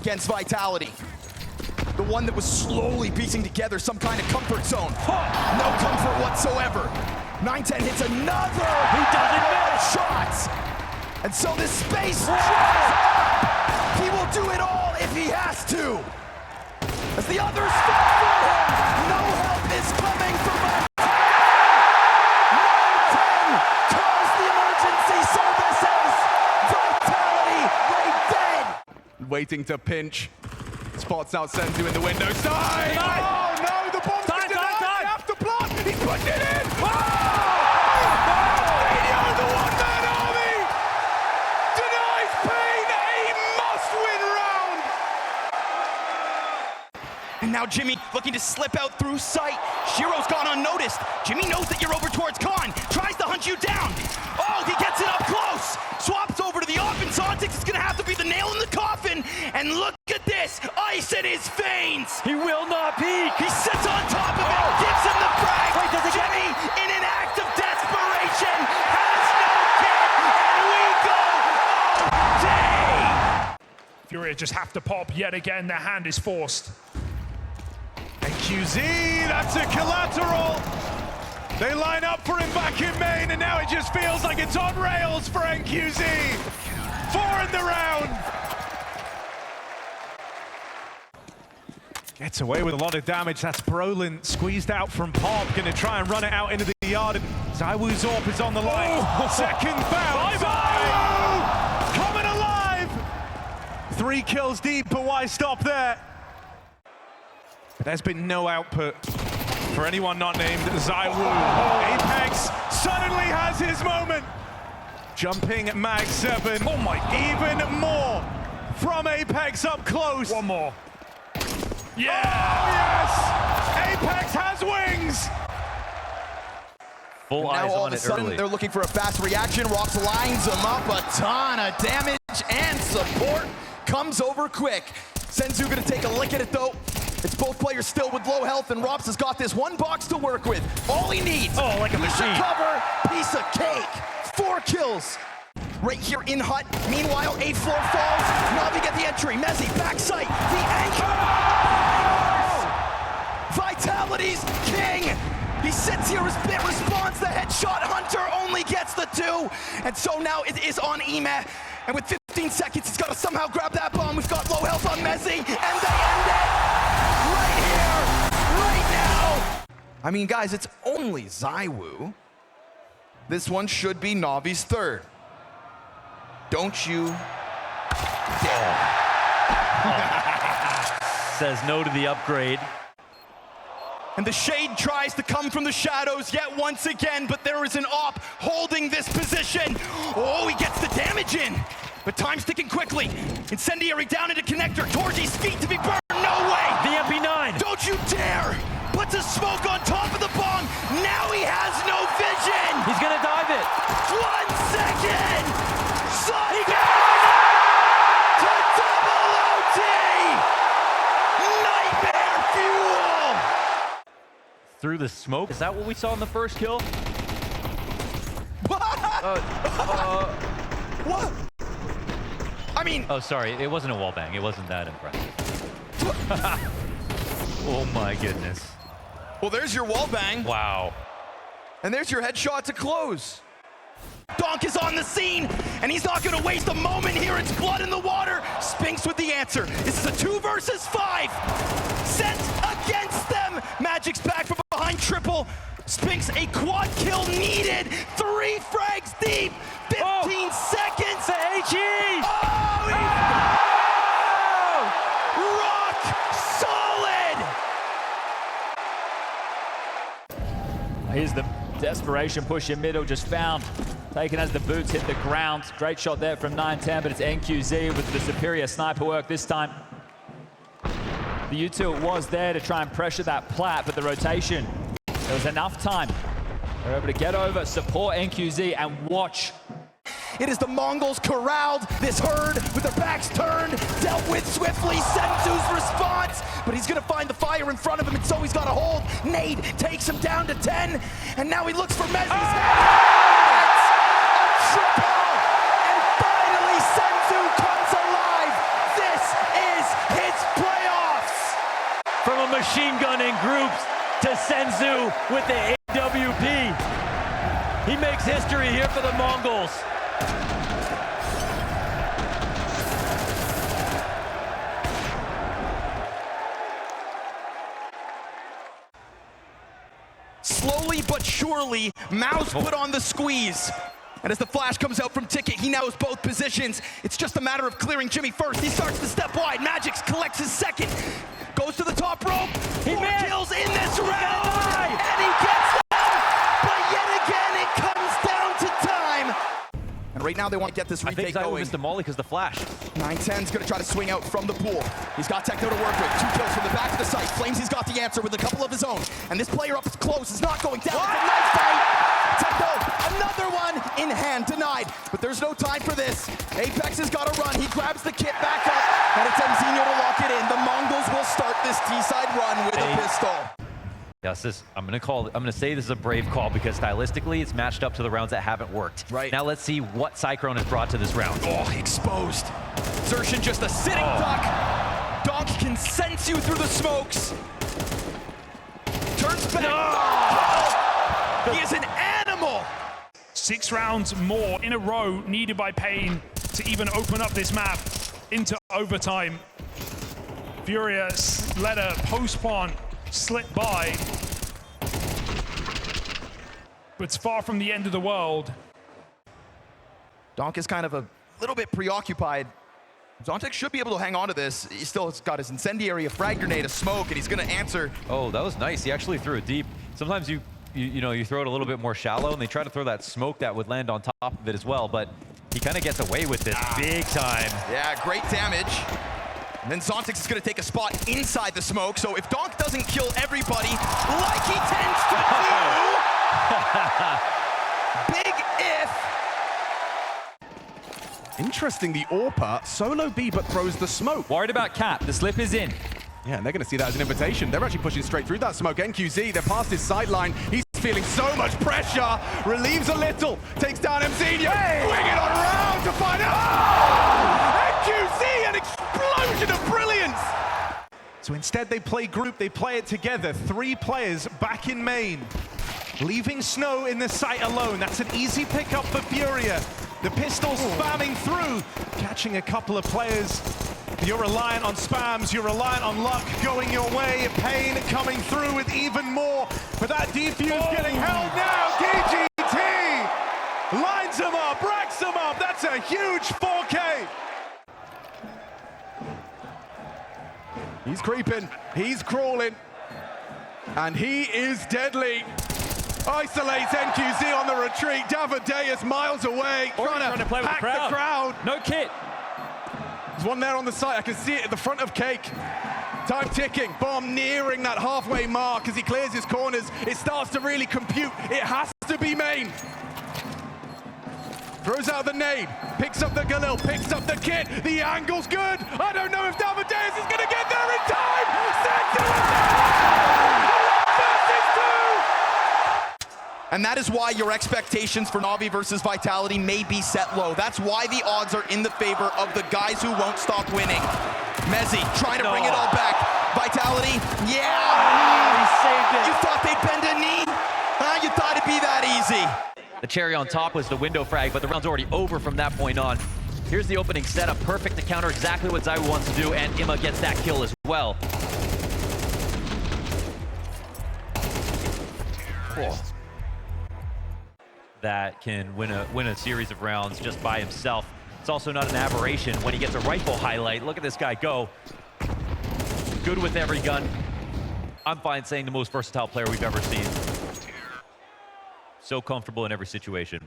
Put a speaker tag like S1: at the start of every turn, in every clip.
S1: against Vitality. The one that was slowly piecing together some kind of comfort zone. No comfort whatsoever. 910 hits another.
S2: He doesn't miss
S1: shots. And so this space dries up. He will do it all if he has to. As the others fall for him, no help is coming from us. 910 calls the emergency services. Vitality, they dead. Waiting to pinch. Spots out Senzu in the window side. Oh no, the bomb's been denied. They have to block. He's putting it in. Oh! Radio, the one-man army, denies Pain a must-win round. And now Jimmy looking to slip out through sight. Shiro's gone unnoticed. Jimmy knows that you're over towards Khan. Tries to hunt you down. Oh, he gets it up close. Swaps over to the offense. Ontix is going to have to be the nail in the coffin. And look at this. Ice in his veins.
S2: He will not peek.
S1: He sits on top of it. Gives him the frag.
S2: Wait, does it
S1: Jimmy, in an act of desperation, has no kit. And we go all day.
S3: Furia just have to pop yet again. Their hand is forced.
S4: And QZ, that's a collateral. They line up for him back in main, and now it just feels like it's on rails for NQZ. 4 in the round. Gets away with a lot of damage. That's Brolin squeezed out from Pop. Gonna try and run it out into the yard. ZywOo's AWP is on the line. Second bounce. ZywOo coming alive. 3 kills deep, but why stop there? There's been no output for anyone not named ZywOo. Apex suddenly has his moment. Jumping mag 7.
S3: Oh my God.
S4: Even more from Apex up close.
S3: One more. Yeah!
S4: Oh, yes! Apex has wings!
S2: Full
S1: Now
S2: eyes
S1: all
S2: on
S1: of a
S2: it
S1: sudden
S2: early.
S1: they're looking for a fast reaction. Rox lines them up. A ton of damage and support comes over quick. Senzu gonna take a lick at it though. It's both players still with low health, and Rops has got this one box to work with. All he needs.
S2: Oh, like a
S1: piece
S2: machine.
S1: of cover, piece of cake. 4 kills. Right here in Hut. Meanwhile, 8th floor falls. Navi get the entry. Mezzi, backside. The anchor. Vitality's king. He sits here, responds. The headshot. Hunter only gets the 2. And so now it is on Ema. And with 15 seconds, he's got to somehow grab that bomb. We've got low health on Mezzi. And they end it right here, right now. I mean, guys, it's only ZywOo. This one should be Navi's 3rd. Don't you dare.
S2: Says no to the upgrade.
S1: And the shade tries to come from the shadows yet once again, but there is an AWP holding this position. Oh, he gets the damage in, but time's ticking quickly. Incendiary down into connector. Torgy's feet to be burned. No way.
S2: The MP9.
S1: Don't you dare. Puts a smoke on top of the bomb. Now he has no vision.
S2: He's gonna dive it.
S1: 1 second. Son, he got to double OT. Nightmare fuel.
S2: Through the smoke. Is that what we saw in the first kill?
S1: What? What? I mean...
S2: Oh, sorry. It wasn't a wall bang. It wasn't that impressive. Oh, my goodness.
S1: Well, there's your wall bang.
S2: Wow.
S1: And there's your headshot to close. Donk is on the scene, and he's not going to waste a moment here. It's blood in the water. Spinx with the answer. This is a 2 versus 5. Sent against them. Magic's back from behind triple. Spinx, a quad kill needed. 3 frags deep. 15 seconds.
S2: The HE.
S1: Oh, rock solid.
S5: Here's the desperation push in middle, just found. Taken as the boots hit the ground. Great shot there from 910, but it's NQZ with the superior sniper work this time. The util was there to try and pressure that plat, but the rotation, there was enough time. They're able to get over, support NQZ, and watch.
S1: It is the Mongolz corralled this herd with their backs turned, dealt with swiftly. Senzu's response, but he's gonna find the fire in front of him, and so he's got a hold. Nade takes him down to 10, and now he looks for Mezzi's head. A triple, and finally Senzu comes alive. This is
S2: with the AWP. He makes history here for the Mongolz.
S1: Slowly but surely, Mao's put on the squeeze. And as the flash comes out from Ticket, he knows both positions. It's just a matter of clearing Jimmy first. He starts to step wide. Magix collects his second. Goes to the top rope.
S2: He
S1: 4
S2: missed.
S1: kills in this round. And he gets them. But yet again, it comes down to time. And right now, they want to get this
S2: I think
S1: retake
S2: Zywoo
S1: going.
S2: missed the molly because the flash.
S1: 910's gonna try to swing out from the pool. He's got Techno to work with. 2 kills from the back of the site. Flames, he's got the answer with a couple of his own. And this player up close is not going down. It's a nice fight. Techno, another one in hand, denied. But there's no time for this. Apex has got to run. He grabs the kit back up, and it's Mzinho to lock it in. The Mongolz will start this T-side run with a pistol.
S2: Yes, I'm gonna say this is a brave call because stylistically it's matched up to the rounds that haven't worked.
S1: Right.
S2: Now let's see what Cyclone has brought to this round.
S1: Oh, exposed. Xertion just a sitting duck. Donk can sense you through the smokes. Turns back. He is an animal.
S3: 6 rounds more in a row needed by Pain to even open up this map into overtime. Furia let a post-spawn slip by. But it's far from the end of the world.
S1: Donk is kind of a little bit preoccupied. Zontek should be able to hang on to this. He still has got his incendiary, a frag grenade, a smoke, and he's going to answer.
S2: Oh, that was nice. He actually threw it deep. Sometimes you throw it a little bit more shallow, and they try to throw that smoke that would land on top of it as well, but he kind of gets away with this big time.
S1: Yeah, great damage. And then Zontex is going to take a spot inside the smoke, so if Donk doesn't kill everybody like he tends to do, big if.
S6: Interesting, the AWPer, solo B, but throws the smoke.
S5: Worried about Cap. The slip is in.
S6: Yeah, and they're going to see that as an invitation. They're actually pushing straight through that smoke. NQZ, they're past his sideline. He's feeling so much pressure. Relieves a little. Takes down Mzinho. Bring it on around to find out. NQZ, an explosion of brilliance.
S4: So instead they play group, they play it together. 3 players back in main. Leaving Snow in the site alone. That's an easy pickup for Furia. The pistol spamming through, catching a couple of players. You're reliant on spams, you're reliant on luck going your way. Pain coming through with even more. But that defuse getting held now. DGT lines him up, racks him up. That's a huge 4K.
S6: He's creeping, he's crawling, and he is deadly. Isolates NQZ on the retreat. Davideus miles away, trying to
S5: play with
S6: hack the crowd.
S5: No kit.
S6: There's one there on the site. I can see it at the front of Cake. Time ticking. Bomb nearing that halfway mark as he clears his corners. It starts to really compute. It has to be main. Throws out the nade. Picks up the Galil. Picks up the kit. The angle's good. I don't know if Davideus is going to get there in time. Sends it
S1: And that is why your expectations for Na'Vi versus Vitality may be set low. That's why the odds are in the favor of the guys who won't stop winning. Mezzi trying to bring it all back. Vitality, yeah!
S2: He saved it.
S1: You thought they'd bend a knee? You thought it'd be that easy.
S2: The cherry on top was the window frag, but the round's already over from that point on. Here's the opening setup, perfect to counter exactly what Zywoo wants to do, and Imma gets that kill as well. That can win a series of rounds just by himself. It's also not an aberration when he gets a rifle highlight. Look at this guy go. Good with every gun. I'm fine saying the most versatile player we've ever seen. So comfortable in every situation.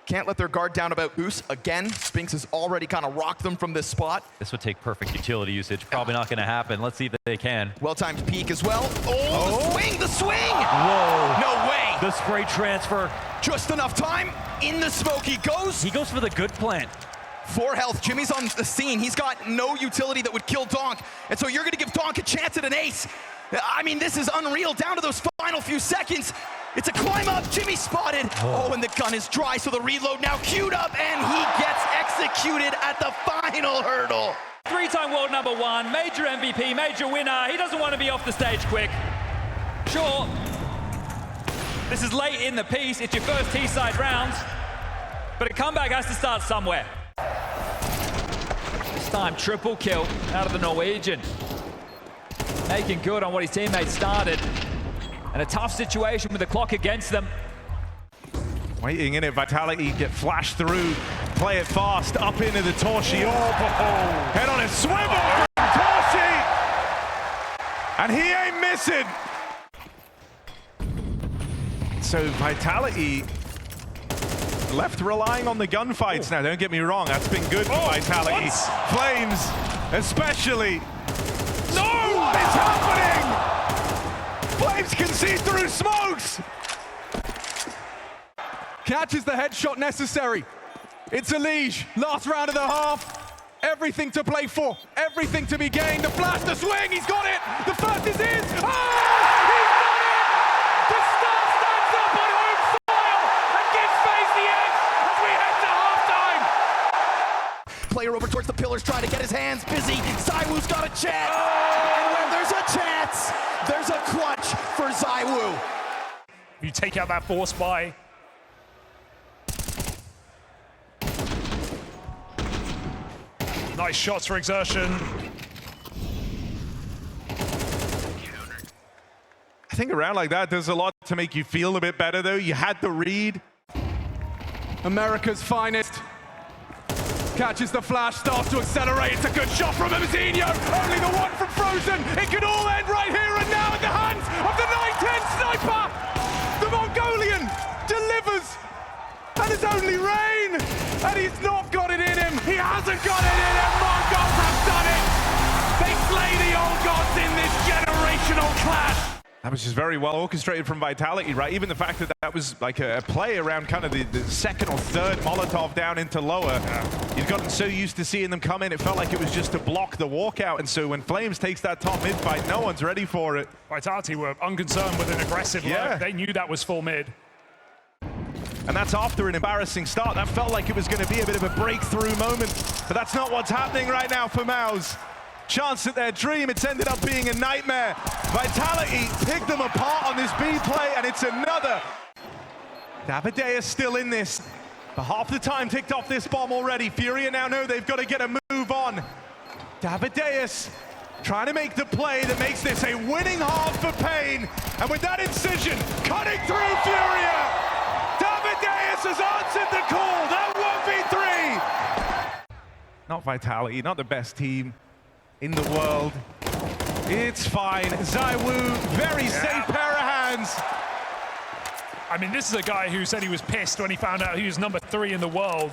S1: Can't let their guard down about Oos again. Spinx has already kind of rocked them from this spot.
S2: This would take perfect utility usage. Probably not going to happen. Let's see if they can.
S1: Well-timed peek as well. Oh, the swing!
S2: Whoa.
S1: No way!
S2: The spray transfer.
S1: Just enough time. In the smoke he goes.
S2: He goes for the good plant.
S1: 4 health. Jimmy's on the scene. He's got no utility that would kill Donk. And so you're going to give Donk a chance at an ace. I mean, this is unreal. Down to those final few seconds. It's a climb up. Jimmy spotted. Oh, and the gun is dry, so the reload now queued up, and he gets executed at the final hurdle.
S5: 3-time world #1, major MVP, major winner. He doesn't want to be off the stage quick. Sure, this is late in the piece. It's your first T-side round, but a comeback has to start somewhere. This time, triple kill out of the Norwegian. Making good on what his teammates started. And a tough situation with the clock against them.
S4: Waiting in it, Vitality get flashed through, play it fast, up into the Torshi. Head on a swivel from Torshi! And he ain't missing! So Vitality left relying on the gunfights now, don't get me wrong, that's been good for Vitality.
S3: What?
S4: Flames, especially. No! What is happening? Flames can see through smokes!
S6: Catches the headshot necessary. It's a liege. Last round of the half. Everything to play for. Everything to be gained. The flash, the swing. He's got it. The first is his. Oh! He's got it! The star stands up on home soil and gives FaZe the edge as we head to halftime.
S1: Player over towards the pillars, trying to get his hands busy. ZywOo's got a chance. And when there's a chance, there's a clutch for ZywOo.
S3: You take out that force buy. Nice shots for exertion.
S4: I think a round like that does a lot to make you feel a bit better though. You had the read.
S6: America's finest. Catches the flash, starts to accelerate. It's a good shot from Mzinho. Only the one from Frozen. It could all end right here and now in the hands of the 9-10 sniper. The Mongolian delivers. And it's only rain. And he's not got it in him. He hasn't got it in him. Mongolz have done it. They slay the old gods in this generational clash.
S4: That was just very well orchestrated from Vitality, right? Even the fact that that was like a play around kind of the second or third Molotov down into lower. You've gotten so used to seeing them come in, it felt like it was just to block the walkout. And so when Flames takes that top mid fight, no one's ready for it.
S3: Vitality were unconcerned with an aggressive look. They knew that was full mid.
S4: And that's after an embarrassing start. That felt like it was going to be a bit of a breakthrough moment. But that's not what's happening right now for Mongolz. Chance at their dream, it's ended up being a nightmare. Vitality picked them apart on this B play, and it's another. Davideus still in this. But half the time ticked off this bomb already. Furia now know they've got to get a move on. Davideus trying to make the play that makes this a winning half for Pain. And with that incision, cutting through Furia. Davideus has answered the call. That 1v3. Not Vitality, not the best team in the world. It's fine. ZywOo, very safe pair of hands.
S3: I mean, this is a guy who said he was pissed when he found out he was number 3 in the world.